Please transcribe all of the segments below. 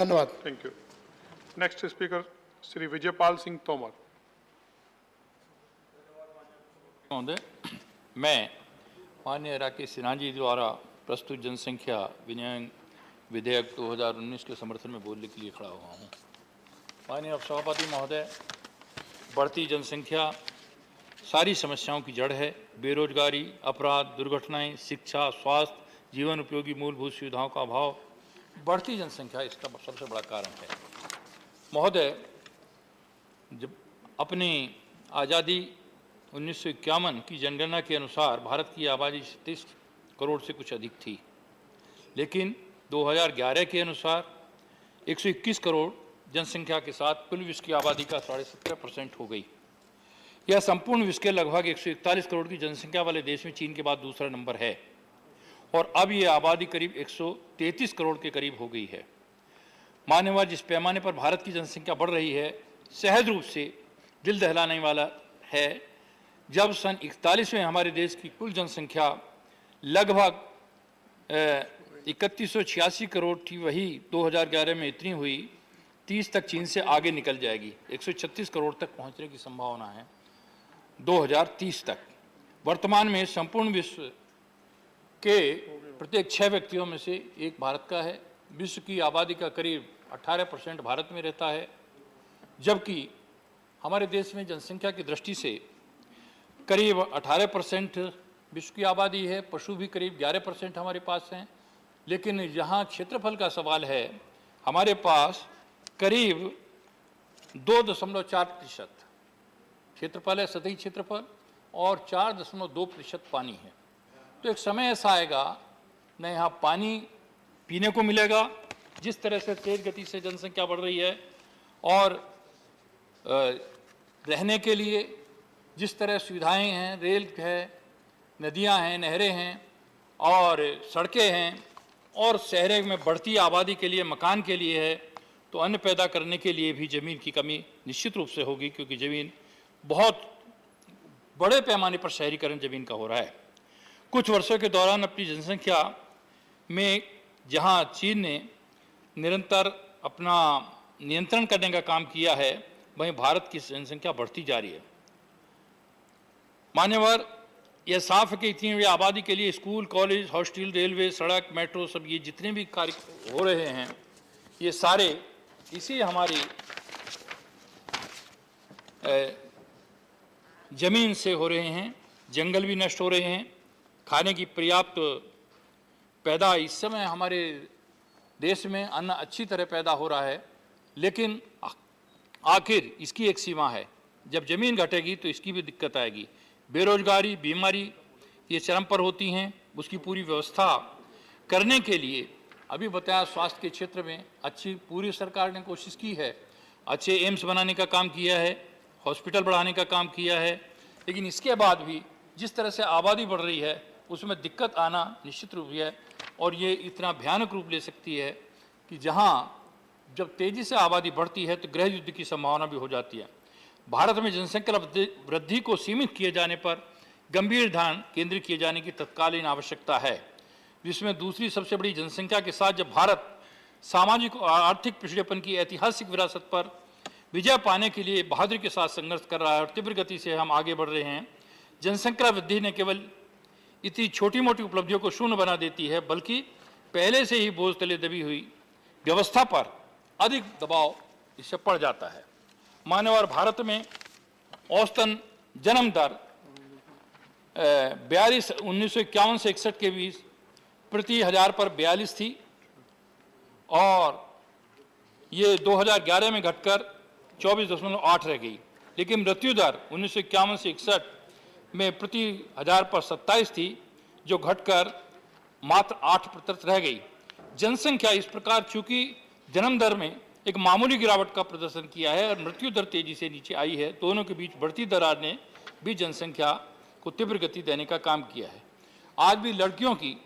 धन्यवाद। Thank you. Next speaker Shri Vijaypal Singh Tomar. महोदय, मैं माननीय राकेश सिन्हा जी द्वारा प्रस्तुत जनसंख्या विनियमन विधेयक 2019 के समर्थन में बोलने के लिए खड़ा हुआ हूँ। माननीय सभापति महोदय, बढ़ती जनसंख्या सारी समस्याओं की जड़ है। बेरोजगारी, अपराध, दुर्घटनाएं, शिक्षा, स्वास्थ्य, जीवन उपयोगी मूलभूत सुविधाओं का अभाव, बढ़ती जनसंख्या इसका सबसे बड़ा कारण है। महोदय, जब अपनी आज़ादी 1951 की जनगणना के अनुसार भारत की आबादी 30 करोड़ से कुछ अधिक थी, लेकिन 2011 के अनुसार 121 करोड़ जनसंख्या के साथ कुल विश्व की आबादी का 17.5% हो गई। यह संपूर्ण विश्व के लगभग 141 करोड़ की जनसंख्या वाले देश में चीन के बाद दूसरा नंबर है और अब यह आबादी करीब 133 करोड़ के करीब हो गई है। मान्यवर, जिस पैमाने पर भारत की जनसंख्या बढ़ रही है, सहज रूप से दिल दहलाने वाला है। जब सन 41 में हमारे देश की कुल जनसंख्या लगभग 3186 करोड़ थी, वही 2011 में इतनी हुई 30 तक चीन से आगे निकल जाएगी। 136 करोड़ तक पहुंचने की संभावना है 2030 तक। वर्तमान में संपूर्ण विश्व के प्रत्येक 6 व्यक्तियों में से एक भारत का है। विश्व की आबादी का करीब 18% भारत में रहता है, जबकि हमारे देश में जनसंख्या की दृष्टि से करीब 18% विश्व की आबादी है। पशु भी करीब 11% हमारे पास हैं। लेकिन जहाँ क्षेत्रफल का सवाल है, हमारे पास करीब 2.4% क्षेत्रफल है, सतही क्षेत्रफल, और 4.2% पानी है। तो एक समय ऐसा आएगा न यहाँ पानी पीने को मिलेगा, जिस तरह से तेज गति से जनसंख्या बढ़ रही है, और रहने के लिए जिस तरह सुविधाएं हैं, रेल है, नदियां हैं, नहरें हैं और सड़कें हैं, और शहरों में बढ़ती आबादी के लिए मकान के लिए है, तो अन्न पैदा करने के लिए भी ज़मीन की कमी निश्चित रूप से होगी, क्योंकि ज़मीन बहुत बड़े पैमाने पर शहरीकरण ज़मीन का हो रहा है। कुछ वर्षों के दौरान अपनी जनसंख्या में जहां चीन ने निरंतर अपना नियंत्रण करने का काम किया है, वहीं भारत की जनसंख्या बढ़ती जा रही है। मान्यवर, यह साफ है कि इतनी बड़ी आबादी के लिए स्कूल, कॉलेज, हॉस्टल, रेलवे, सड़क, मेट्रो, सब ये जितने भी कार्य हो रहे हैं, ये सारे इसी हमारी जमीन से हो रहे हैं। जंगल भी नष्ट हो रहे हैं। खाने की पर्याप्त पैदा इस समय हमारे देश में अन्न अच्छी तरह पैदा हो रहा है, लेकिन आखिर इसकी एक सीमा है। जब ज़मीन घटेगी तो इसकी भी दिक्कत आएगी। बेरोजगारी, बीमारी ये चरम पर होती हैं। उसकी पूरी व्यवस्था करने के लिए अभी बताया, स्वास्थ्य के क्षेत्र में अच्छी पूरी सरकार ने कोशिश की है। अच्छे एम्स बनाने का काम किया है, हॉस्पिटल बढ़ाने का काम किया है, लेकिन इसके बाद भी जिस तरह से आबादी बढ़ रही है, उसमें दिक्कत आना निश्चित रूप है। और ये इतना भयानक रूप ले सकती है कि जहाँ जब तेज़ी से आबादी बढ़ती है तो गृह युद्ध की संभावना भी हो जाती है। भारत में जनसंख्या वृद्धि को सीमित किए जाने पर गंभीर ध्यान केंद्रित किए जाने की तत्कालीन आवश्यकता है। जिसमें दूसरी सबसे बड़ी जनसंख्या के साथ जब भारत सामाजिक और आर्थिक पिछड़ेपन की ऐतिहासिक विरासत पर विजय पाने के लिए बहादुरी के साथ संघर्ष कर रहा है और तीव्र गति से हम आगे बढ़ रहे हैं। जनसंख्या वृद्धि ने केवल इतनी छोटी मोटी उपलब्धियों को शून्य बना देती है, बल्कि पहले से ही बोझ तले दबी हुई व्यवस्था पर अधिक दबाव इससे पड़ जाता है। मानव भारत में औसतन जन्म दर 1951 से 61 के बीच प्रति 1000 पर 42 थी, और ये 2011 में घटकर 24.8 रह गई। लेकिन मृत्यु दर 1951 से 61 में प्रति 1000 पर 27 थी, जो घटकर मात्र 8% रह गई। जनसंख्या इस प्रकार चूंकि जन्म दर में एक मामूली गिरावट का प्रदर्शन किया है और मृत्यु दर तेजी से नीचे आई है, दोनों के बीच बढ़ती दरार ने भी जनसंख्या को तीव्र गति देने का काम किया है। आज भी लड़कियों की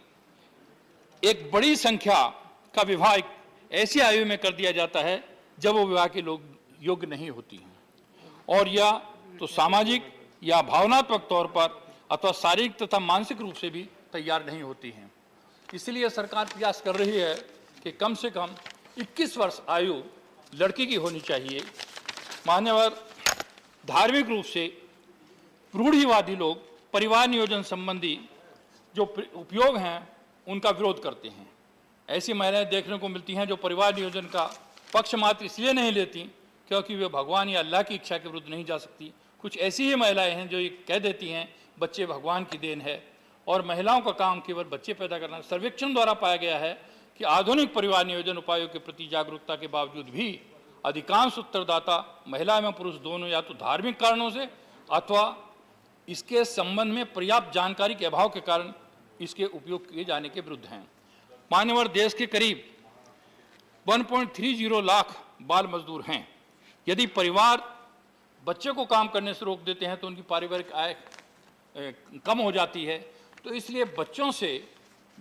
एक बड़ी संख्या का विवाह ऐसी आयु में कर दिया जाता है जब वो विवाह के लोग योग्य नहीं होती हैं, और या तो सामाजिक या भावनात्मक तौर पर अथवा शारीरिक तथा मानसिक रूप से भी तैयार नहीं होती हैं। इसलिए सरकार प्रयास कर रही है कि कम से कम 21 वर्ष आयु लड़की की होनी चाहिए। मान्यवर, धार्मिक रूप से रूढ़िवादी लोग परिवार नियोजन संबंधी जो उपयोग हैं उनका विरोध करते हैं। ऐसी महिलाएं देखने को मिलती हैं जो परिवार नियोजन का पक्ष मात्र इसलिए नहीं लेती क्योंकि वे भगवान या अल्लाह की इच्छा के विरुद्ध नहीं जा सकती। कुछ ऐसी ही महिलाएं हैं जो ये कह देती हैं बच्चे भगवान की देन है और महिलाओं का काम केवल बच्चे पैदा करना। सर्वेक्षण द्वारा पाया गया है कि आधुनिक परिवार नियोजन उपायों के प्रति जागरूकता के बावजूद भी अधिकांश उत्तरदाता, महिला एवं पुरुष दोनों, या तो धार्मिक कारणों से अथवा इसके संबंध में पर्याप्त जानकारी के अभाव के कारण इसके उपयोग किए जाने के विरुद्ध हैं। मान्यवर, देश के करीब 1.30 लाख बाल मजदूर हैं। यदि परिवार बच्चे को काम करने से रोक देते हैं तो उनकी पारिवारिक आय कम हो जाती है। तो इसलिए बच्चों से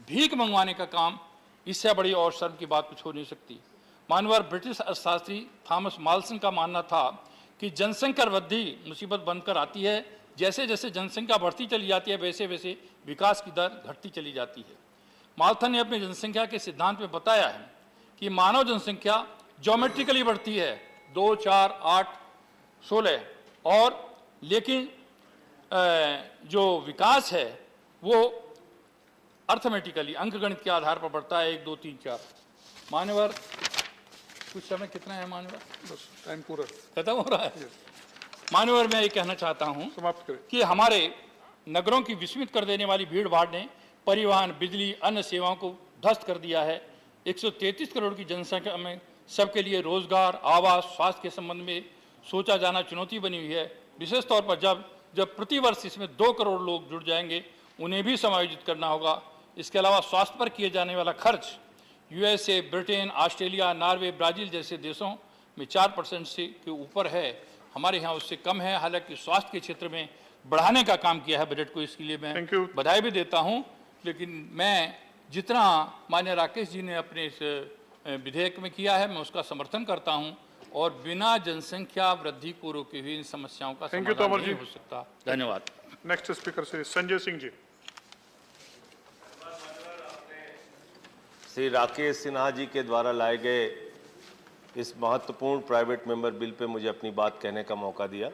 भीख मंगवाने का काम, इससे बड़ी और शर्म की बात कुछ हो नहीं सकती। मानवर, ब्रिटिश अर्थशास्त्री थॉमस मॉल्सन का मानना था कि जनसंख्या वृद्धि मुसीबत बनकर आती है। जैसे जैसे जनसंख्या बढ़ती चली जाती है वैसे वैसे विकास की दर घटती चली जाती है। माल्थन ने अपनी जनसंख्या के सिद्धांत में बताया है कि मानव जनसंख्या ज्योमेट्रिकली बढ़ती है 2, 4, 8, 16 और लेकिन जो विकास है वो अर्थमेटिकली, अंकगणित के आधार पर बढ़ता है 1, 2, 3, 4। मान्यवर, कुछ समय कितना है मान्यवर? बस टाइम पूरा खत्म हो रहा है। मान्यवर, मैं ये कहना चाहता हूँ समाप्त करें कि हमारे नगरों की विस्मित कर देने वाली भीड़ भाड़ ने परिवहन, बिजली, अन्य सेवाओं को ध्वस्त कर दिया है। 133 करोड़ की जनसंख्या में सबके लिए रोजगार, आवास, स्वास्थ्य के संबंध में सोचा जाना चुनौती बनी हुई है। विशेष तौर पर जब प्रतिवर्ष इसमें 2 करोड़ लोग जुड़ जाएंगे, उन्हें भी समायोजित करना होगा। इसके अलावा स्वास्थ्य पर किए जाने वाला खर्च USA, Britain, Australia, Norway, Brazil जैसे देशों में 4% से के ऊपर है। हमारे यहाँ उससे कम है। हालांकि स्वास्थ्य के क्षेत्र में बढ़ाने का काम किया है बजट को, इसके लिए मैं बधाई भी देता हूँ। लेकिन मैं जितना माननीय राकेश जी ने अपने इस विधेयक में किया है, मैं उसका समर्थन करता हूँ और बिना जनसंख्या वृद्धि को रोके हुए इन समस्याओं का समाधान नहीं हो सकता। धन्यवाद। Next speaker Shri Sanjay Singh ji. श्री राकेश सिन्हा जी के द्वारा लाए गए इस महत्वपूर्ण प्राइवेट मेंबर बिल पे मुझे अपनी बात कहने का मौका दिया।